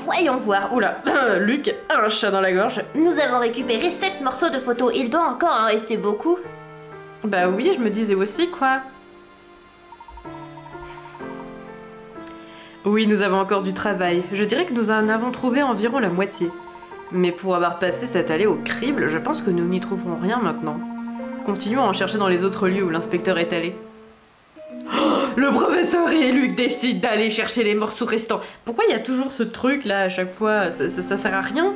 [SPEAKER 3] Voyons voir.
[SPEAKER 1] Oula, Luc a un chat dans la gorge.
[SPEAKER 3] Nous avons récupéré 7 morceaux de photos. Il doit encore en rester beaucoup.
[SPEAKER 1] Bah oui, je me disais aussi, quoi. Oui, nous avons encore du travail. Je dirais que nous en avons trouvé environ la moitié. Mais pour avoir passé cette allée au crible, je pense que nous n'y trouverons rien maintenant. Continuons à en chercher dans les autres lieux où l'inspecteur est allé. Oh, le professeur et Luc décident d'aller chercher les morceaux restants. Pourquoi il y a toujours ce truc là à chaque fois? Ça sert à rien?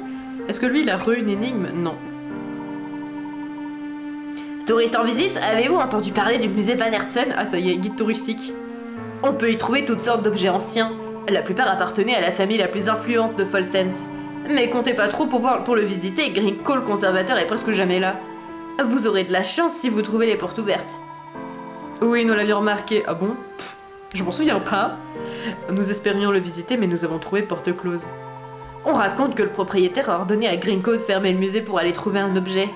[SPEAKER 1] Est-ce que lui il a une énigme? Non.
[SPEAKER 3] Touristes en visite, avez-vous entendu parler du musée Van Hertzen?
[SPEAKER 1] Ah ça y est, guide touristique.
[SPEAKER 3] On peut y trouver toutes sortes d'objets anciens. La plupart appartenaient à la famille la plus influente de Folsens. Mais comptez pas trop pour le visiter, Grinko le conservateur est presque jamais là. Vous aurez de la chance si vous trouvez les portes ouvertes.
[SPEAKER 1] Oui, nous l'avions remarqué. Ah bon? Pff, je m'en souviens pas. Nous espérions le visiter, mais nous avons trouvé porte close.
[SPEAKER 3] On raconte que le propriétaire a ordonné à Grinko de fermer le musée pour aller trouver un objet.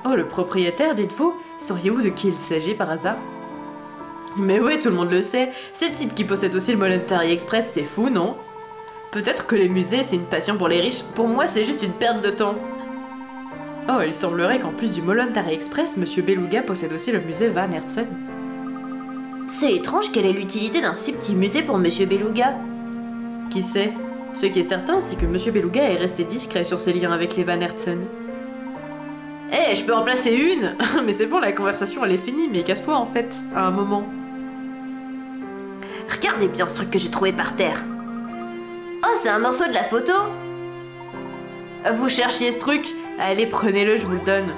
[SPEAKER 1] Oh, le propriétaire, dites-vous? Sauriez-vous de qui il s'agit par hasard? Mais oui, tout le monde le sait. C'est le type qui possède aussi le Monetary Express, c'est fou, non? Peut-être que les musées, c'est une passion pour les riches. Pour moi, c'est juste une perte de temps. Oh, il semblerait qu'en plus du Monetary Express, Monsieur Beluga possède aussi le musée Van Hertzen.
[SPEAKER 3] C'est étrange, quelle est l'utilité d'un si petit musée pour Monsieur Beluga?
[SPEAKER 1] Qui sait? Ce qui est certain, c'est que Monsieur Beluga est resté discret sur ses liens avec les Van Hertzen. Eh, je peux en placer une. Mais c'est bon, la conversation elle est finie, mais casse-toi en fait, à un moment.
[SPEAKER 3] Regardez bien ce truc que j'ai trouvé par terre. Oh, c'est un morceau de la photo.
[SPEAKER 1] Vous cherchiez ce truc? Allez, prenez-le, je vous le donne.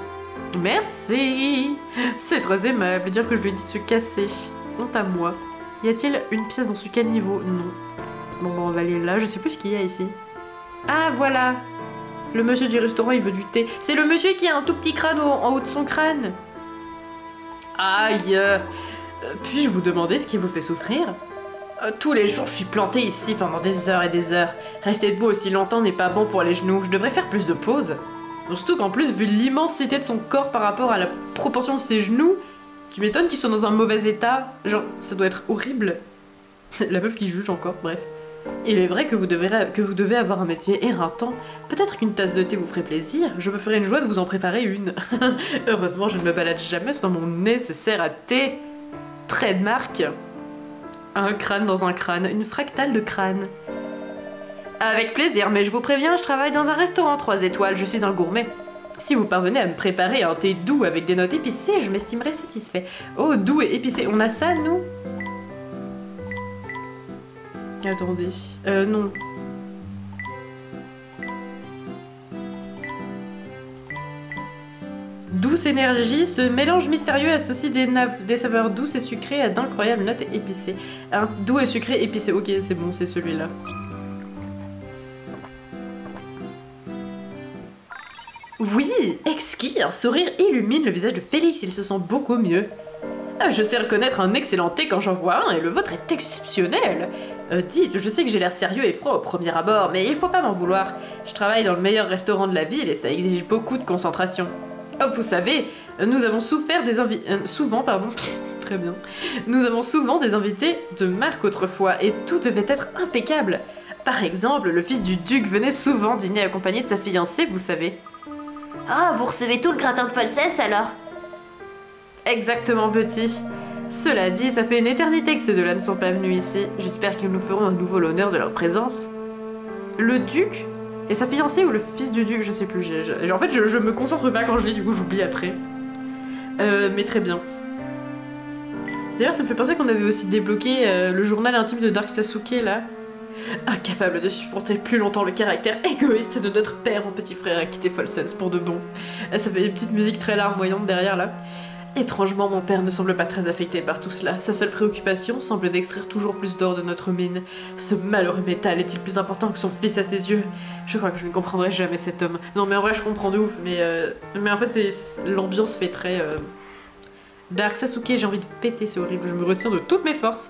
[SPEAKER 1] Merci. C'est très aimable, dire que je lui ai dit de se casser. Honte à moi. Y a-t-il une pièce dans ce caniveau? Non. Bon, on va aller là, je sais plus ce qu'il y a ici. Ah, voilà. Le monsieur du restaurant, il veut du thé. C'est le monsieur qui a un tout petit crâne en haut de son crâne. Aïe. Puis-je vous demander ce qui vous fait souffrir? Tous les jours, je suis plantée ici pendant des heures et des heures. Rester debout aussi longtemps n'est pas bon pour les genoux. Je devrais faire plus de pauses. Surtout qu'en plus, vu l'immensité de son corps par rapport à la proportion de ses genoux, tu m'étonnes qu'ils soient dans un mauvais état. Genre, ça doit être horrible. La meuf qui juge encore, bref. Il est vrai que vous devez avoir un métier éreintant. Peut-être qu'une tasse de thé vous ferait plaisir. Je me ferais une joie de vous en préparer une. Heureusement, je ne me balade jamais sans mon nécessaire à thé. Trademark. Un crâne dans un crâne, une fractale de crâne. Avec plaisir, mais je vous préviens, je travaille dans un restaurant 3 étoiles, je suis un gourmet. Si vous parvenez à me préparer un thé doux avec des notes épicées, je m'estimerai satisfait. Oh, doux et épicé, on a ça, nous? Attendez, non. Douce énergie, ce mélange mystérieux associe des saveurs douces et sucrées à d'incroyables notes épicées. Un doux et sucré épicé, ok, c'est bon, c'est celui-là. Oui, exquis, un sourire illumine le visage de Félix, il se sent beaucoup mieux. Ah, je sais reconnaître un excellent thé quand j'en vois un, et le vôtre est exceptionnel. Dites, je sais que j'ai l'air sérieux et froid au premier abord, mais il faut pas m'en vouloir. Je travaille dans le meilleur restaurant de la ville et ça exige beaucoup de concentration. Oh, vous savez, nous avons souffert des très bien. Nous avons souvent des invités de marque autrefois, et tout devait être impeccable. Par exemple, le fils du duc venait souvent dîner accompagné de sa fiancée, vous savez.
[SPEAKER 3] Ah, vous recevez tout le gratin de falsès alors?
[SPEAKER 1] Exactement, petit. Cela dit, ça fait une éternité que ces deux-là ne sont pas venus ici. J'espère qu'ils nous feront à nouveau l'honneur de leur présence. Le duc et sa fiancée ou le fils du duc, je sais plus. En fait, je me concentre pas quand je lis, du coup j'oublie après. Mais très bien. D'ailleurs, ça me fait penser qu'on avait aussi débloqué le journal intime de Dark Sasuke, là. Incapable de supporter plus longtemps le caractère égoïste de notre père, mon petit frère a quitté Folsens pour de bon. Ça fait une petite musique très larmoyante derrière, là. Étrangement, mon père ne semble pas très affecté par tout cela. Sa seule préoccupation semble d'extraire toujours plus d'or de notre mine. Ce malheureux métal est-il plus important que son fils à ses yeux? Je crois que je ne comprendrai jamais cet homme. Non mais en vrai je comprends de ouf, mais en fait l'ambiance fait très... Dark Sasuke, j'ai envie de péter, c'est horrible, je me retiens de toutes mes forces.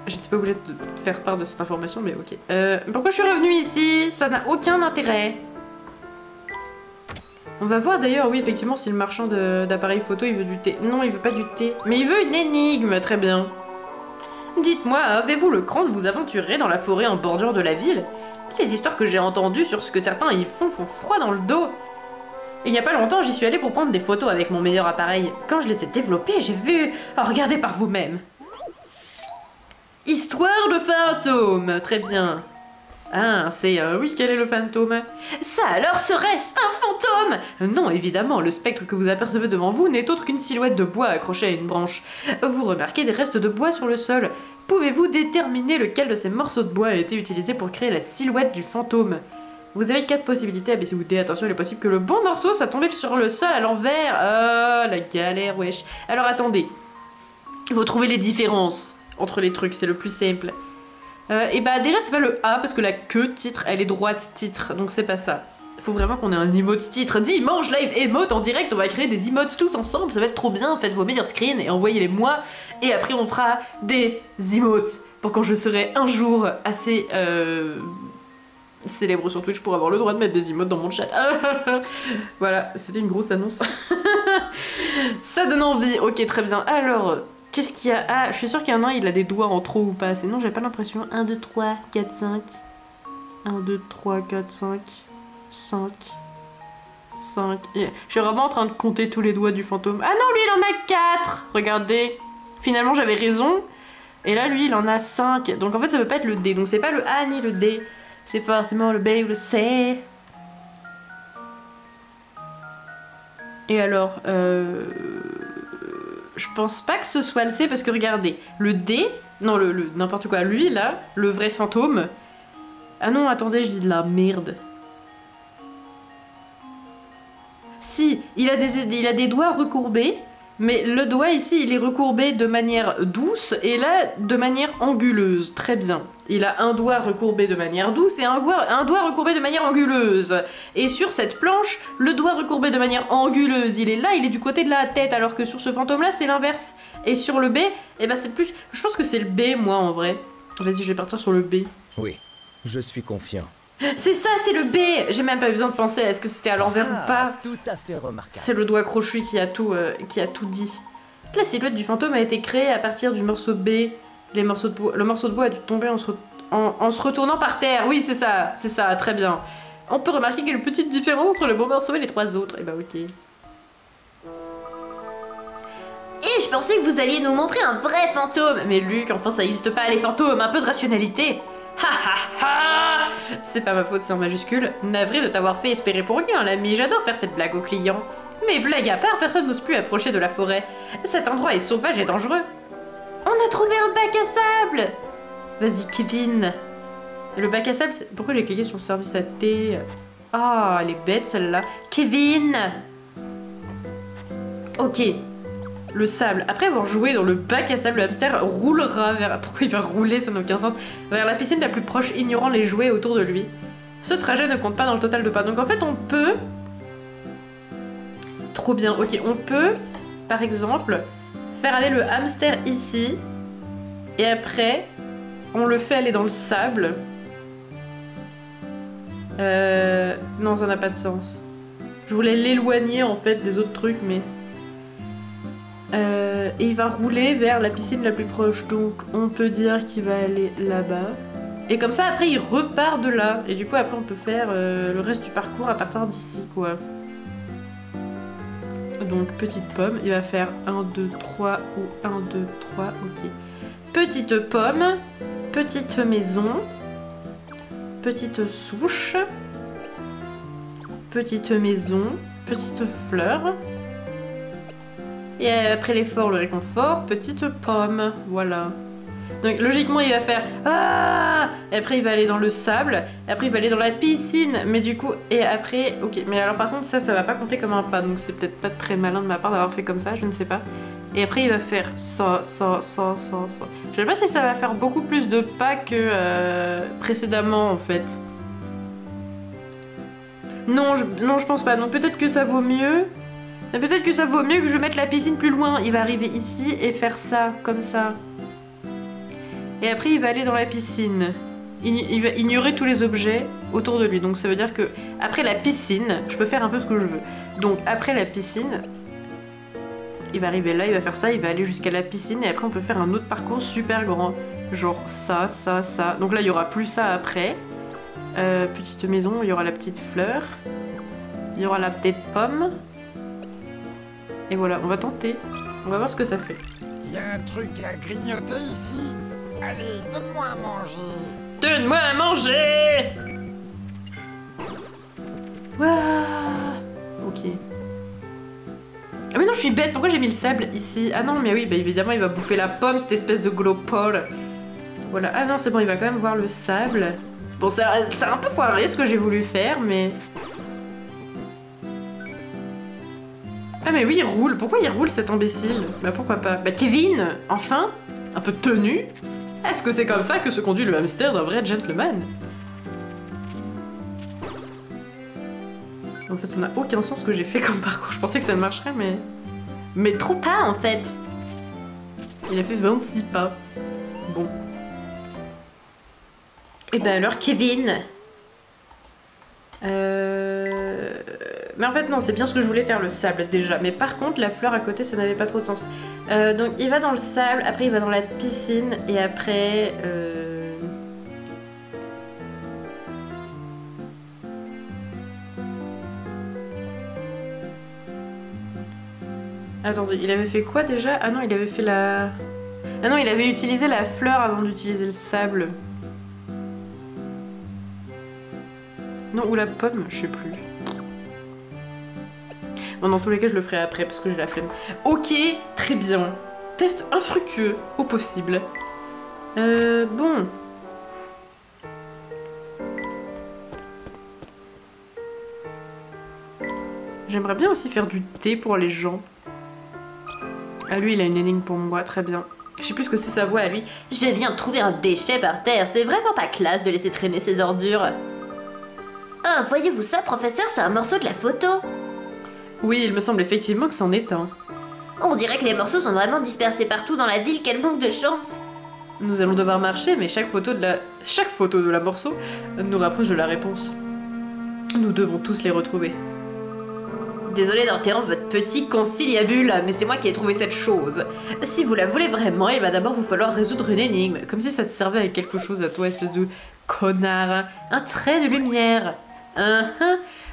[SPEAKER 1] J'étais pas obligée de faire part de cette information, mais ok. Pourquoi je suis revenue ici? Ça n'a aucun intérêt. On va voir d'ailleurs, oui, effectivement, si le marchand d'appareils photo, il veut du thé. Non, il veut pas du thé. Mais il veut une énigme, très bien. Dites-moi, avez-vous le cran de vous aventurer dans la forêt en bordure de la ville? Les histoires que j'ai entendues sur ce que certains y font froid dans le dos. Il n'y a pas longtemps, j'y suis allée pour prendre des photos avec mon meilleur appareil. Quand je les ai développées, j'ai vu... Oh, regardez par vous-même. Histoire de fantôme, très bien. Ah, c'est... oui, quel est le fantôme? Ça alors serait-ce un fantôme? Non, évidemment, le spectre que vous apercevez devant vous n'est autre qu'une silhouette de bois accrochée à une branche. Vous remarquez des restes de bois sur le sol. Pouvez-vous déterminer lequel de ces morceaux de bois a été utilisé pour créer la silhouette du fantôme? Vous avez 4 possibilités, A, B, C ou D. Attention, il est possible que le bon morceau soit tombé sur le sol à l'envers. Ah, la galère, wesh. Alors attendez. Il faut trouver les différences entre les trucs, c'est le plus simple. Et bah déjà c'est pas le A parce que la queue titre elle est droite titre, donc c'est pas ça. Faut vraiment qu'on ait un emote titre. Dimanche live emote en direct, on va créer des emotes tous ensemble, ça va être trop bien. Faites vos meilleurs screens et envoyez-les moi, et après on fera des emotes pour quand je serai un jour assez célèbre sur Twitch pour avoir le droit de mettre des emotes dans mon chat. Voilà, c'était une grosse annonce. Ça donne envie, ok très bien. Alors... qu'est-ce qu'il y a? Ah, je suis sûre qu'il y en a un, il a des doigts en trop ou pas. Sinon, j'ai pas l'impression. 1, 2, 3, 4, 5. 1, 2, 3, 4, 5. 5. 5. Je suis vraiment en train de compter tous les doigts du fantôme. Ah non, lui, il en a 4. Regardez. Finalement, j'avais raison. Et là, lui, il en a 5. Donc, en fait, ça peut pas être le D. Donc, c'est pas le A ni le D. C'est forcément le B ou le C. Et alors, je pense pas que ce soit le C parce que regardez, le D, non le n'importe quoi, lui là, le vrai fantôme. Ah non, attendez, je dis de la merde. Si, il a des doigts recourbés, mais le doigt ici, il est recourbé de manière douce et là, de manière anguleuse. Très bien. Il a un doigt recourbé de manière douce et un doigt recourbé de manière anguleuse. Et sur cette planche, le doigt recourbé de manière anguleuse, il est là, il est du côté de la tête, alors que sur ce fantôme-là, c'est l'inverse. Et sur le B, eh ben c'est plus... Je pense que c'est le B, moi, en vrai. Vas-y, je vais partir sur le B.
[SPEAKER 2] Oui, je suis confiant.
[SPEAKER 1] C'est ça, c'est le B. J'ai même pas eu besoin de penser à est-ce que c'était à l'envers ou pas.
[SPEAKER 2] Tout à fait remarquable.
[SPEAKER 1] C'est le doigt crochu qui a tout dit. La silhouette du fantôme a été créée à partir du morceau B. Le morceau de bois a dû tomber en se retournant par terre. Oui, c'est ça, très bien. On peut remarquer qu'il y a une petite différence entre le bon morceau et les 3 autres. Et bah ok.
[SPEAKER 3] je pensais que vous alliez nous montrer un vrai fantôme.
[SPEAKER 1] Mais Luc, enfin ça existe pas les fantômes, un peu de rationalité. Ha ha ha. C'est pas ma faute, c'est en majuscule. Navré de t'avoir fait espérer pour rien, l'ami, j'adore faire cette blague aux clients. Mais blague à part, personne n'ose plus approcher de la forêt. Cet endroit est sauvage et dangereux.
[SPEAKER 3] On a trouvé un bac à sable.
[SPEAKER 1] Vas-y, Kevin. Le bac à sable, pourquoi j'ai cliqué sur le service à thé? Ah, elle est bête celle-là. Kevin. Ok. Le sable. Après avoir joué dans le bac à sable, le hamster roulera vers... Pourquoi il va rouler? Ça n'a aucun sens. Vers la piscine la plus proche, ignorant les jouets autour de lui. Ce trajet ne compte pas dans le total de pas. Donc en fait, on peut... Trop bien. Ok, on peut, par exemple, faire aller le hamster ici. Et après, on le fait aller dans le sable. Non, ça n'a pas de sens. Je voulais l'éloigner en fait des autres trucs, mais... et il va rouler vers la piscine la plus proche, donc on peut dire qu'il va aller là-bas. Et comme ça, après, il repart de là. Et du coup, après, on peut faire le reste du parcours à partir d'ici, quoi. Donc, petite pomme, il va faire 1, 2, 3 ou 1, 2, 3, ok. Petite pomme, petite maison, petite souche, petite maison, petite fleur. Et après l'effort, le réconfort, petite pomme, voilà. Donc logiquement il va faire ah, et après il va aller dans le sable, et après il va aller dans la piscine, mais du coup, et après, ok, mais alors par contre ça va pas compter comme un pas, donc c'est peut-être pas très malin de ma part d'avoir fait comme ça, je ne sais pas. Et après il va faire ça. Je sais pas si ça va faire beaucoup plus de pas que précédemment en fait. Non, je pense pas, donc peut-être que ça vaut mieux. Peut-être que ça vaut mieux que je mette la piscine plus loin. Il va arriver ici et faire ça, comme ça. Et après, il va aller dans la piscine. Il va ignorer tous les objets autour de lui. Donc ça veut dire que après la piscine, je peux faire un peu ce que je veux. Donc après la piscine, il va arriver là, il va faire ça, il va aller jusqu'à la piscine. Et après, on peut faire un autre parcours super grand. Genre ça. Donc là, il y aura plus ça après. Petite maison, il y aura la petite fleur. Il y aura la petite pomme. Et voilà, on va tenter. On va voir ce que ça fait.
[SPEAKER 4] Il y a un truc à grignoter ici. Allez, donne-moi à manger.
[SPEAKER 1] Donne-moi à manger. Waouh. Ok. Ah mais non, je suis bête. Pourquoi j'ai mis le sable ici? Ah non, mais oui, bah évidemment, il va bouffer la pomme, cette espèce de glopole. Voilà. Ah non, c'est bon, il va quand même voir le sable. Bon, c'est un peu foiré ce que j'ai voulu faire, mais... Ah mais oui, il roule. Pourquoi il roule cet imbécile? Bah pourquoi pas? Bah Kevin, enfin, un peu de tenue. Est-ce que c'est comme ça que se conduit le hamster d'un vrai gentleman? En fait, ça n'a aucun sens ce que j'ai fait comme parcours. Je pensais que ça marcherait, mais... Mais trop pas, en fait. Il a fait 26 pas. Bon. Et bah alors, Kevin... Mais en fait non, c'est bien ce que je voulais faire, le sable déjà. Mais par contre la fleur à côté ça n'avait pas trop de sens. Donc il va dans le sable, après il va dans la piscine et après... Attendez, il avait fait quoi déjà? Ah non, il avait fait la... Ah non, il avait utilisé la fleur avant d'utiliser le sable. Non, ou la pomme, je sais plus. Bon, dans tous les cas, je le ferai après parce que j'ai la flemme. Ok, très bien. Test infructueux au possible. Bon. J'aimerais bien aussi faire du thé pour les gens. Ah, lui, il a une énigme pour moi, très bien. Je sais plus ce que c'est sa voix à lui.
[SPEAKER 3] Je viens de trouver un déchet par terre, c'est vraiment pas classe de laisser traîner ces ordures. Oh, voyez-vous ça, professeur, c'est un morceau de la photo.
[SPEAKER 1] Oui, il me semble effectivement que c'en est un.
[SPEAKER 3] On dirait que les morceaux sont vraiment dispersés partout dans la ville, quel manque de chance.
[SPEAKER 1] Nous allons devoir marcher, mais chaque photo de la morceau nous rapproche de la réponse. Nous devons tous les retrouver.
[SPEAKER 3] Désolée d'interrompre votre petit conciliabule, mais c'est moi qui ai trouvé cette chose. Si vous la voulez vraiment, il va d'abord vous falloir résoudre une énigme.
[SPEAKER 1] Comme si ça te servait à quelque chose à toi, espèce de connard. Un trait de lumière.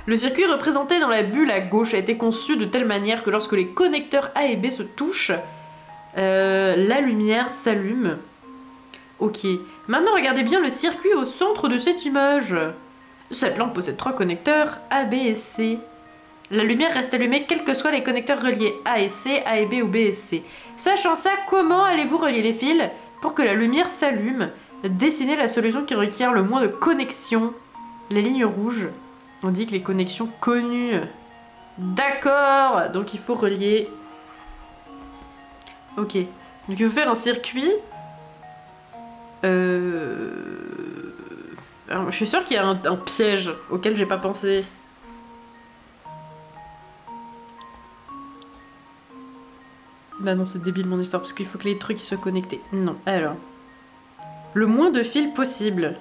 [SPEAKER 1] Le circuit représenté dans la bulle à gauche a été conçu de telle manière que lorsque les connecteurs A et B se touchent, La lumière s'allume. Ok. Maintenant, regardez bien le circuit au centre de cette image. Cette lampe possède 3 connecteurs A, B et C. La lumière reste allumée quels que soient les connecteurs reliés A et C, A et B ou B et C. Sachant ça, comment allez-vous relier les fils pour que la lumière s'allume? Dessinez la solution qui requiert le moins de connexions. Les lignes rouges indiquent les connexions connues. D'accord, donc il faut relier. Ok, donc il faut faire un circuit. Alors, je suis sûre qu'il y a un piège auquel j'ai pas pensé. Bah non, c'est débile mon histoire, parce qu'il faut que les trucs ils soient connectés. Non, alors. Le moins de fils possible.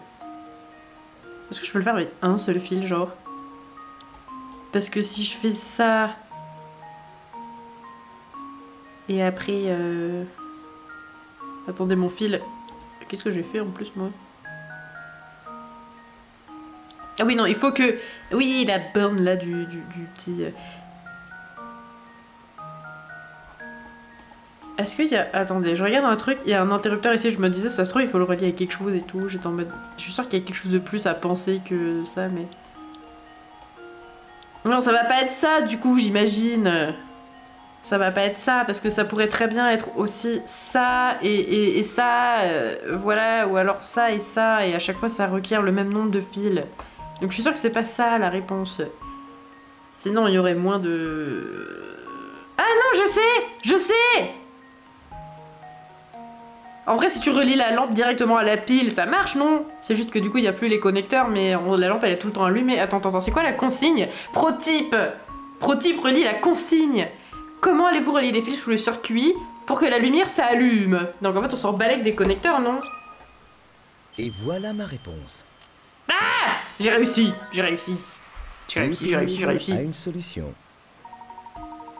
[SPEAKER 1] Est-ce que je peux le faire avec un seul fil, genre? Parce que si je fais ça... Et après... Attendez, mon fil... Qu'est-ce que j'ai fait en plus, moi? Ah oui, non, il faut que... Oui, la borne, là, du petit... Est-ce qu'il y a... Attendez, je regarde un truc, il y a un interrupteur ici, je me disais, ça se trouve, il faut le relier avec quelque chose et tout. J'étais en mode... Je suis sûre qu'il y a quelque chose de plus à penser que ça, mais... Non, ça va pas être ça, du coup, j'imagine. Ça va pas être ça, parce que ça pourrait très bien être aussi ça et ça, voilà, ou alors ça, et à chaque fois, ça requiert le même nombre de fils. Donc je suis sûre que c'est pas ça, la réponse. Sinon, il y aurait moins de... Ah non, je sais! En vrai, si tu relis la lampe directement à la pile, ça marche, non? C'est juste que du coup, il n'y a plus les connecteurs, mais la lampe, elle est tout le temps allumée. Attends, c'est quoi la consigne? Pro-type, relie la consigne. Comment allez-vous relier les fils sous le circuit pour que la lumière s'allume? Donc en fait, on s'en balèque des connecteurs, non?
[SPEAKER 2] Et voilà ma réponse.
[SPEAKER 1] Ah! J'ai réussi. J'ai réussi.
[SPEAKER 2] À une solution.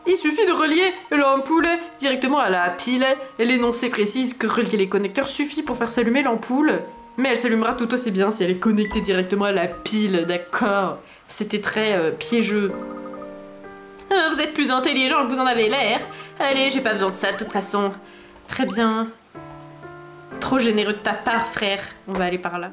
[SPEAKER 1] Il suffit de relier l'ampoule directement à la pile. Et l'énoncé précise que relier les connecteurs suffit pour faire s'allumer l'ampoule. Mais elle s'allumera tout aussi bien si elle est connectée directement à la pile, d'accord? C'était très piégeux. Vous êtes plus intelligent que vous en avez l'air. Allez, j'ai pas besoin de ça de toute façon. Très bien. Trop généreux de ta part, frère. On va aller par là.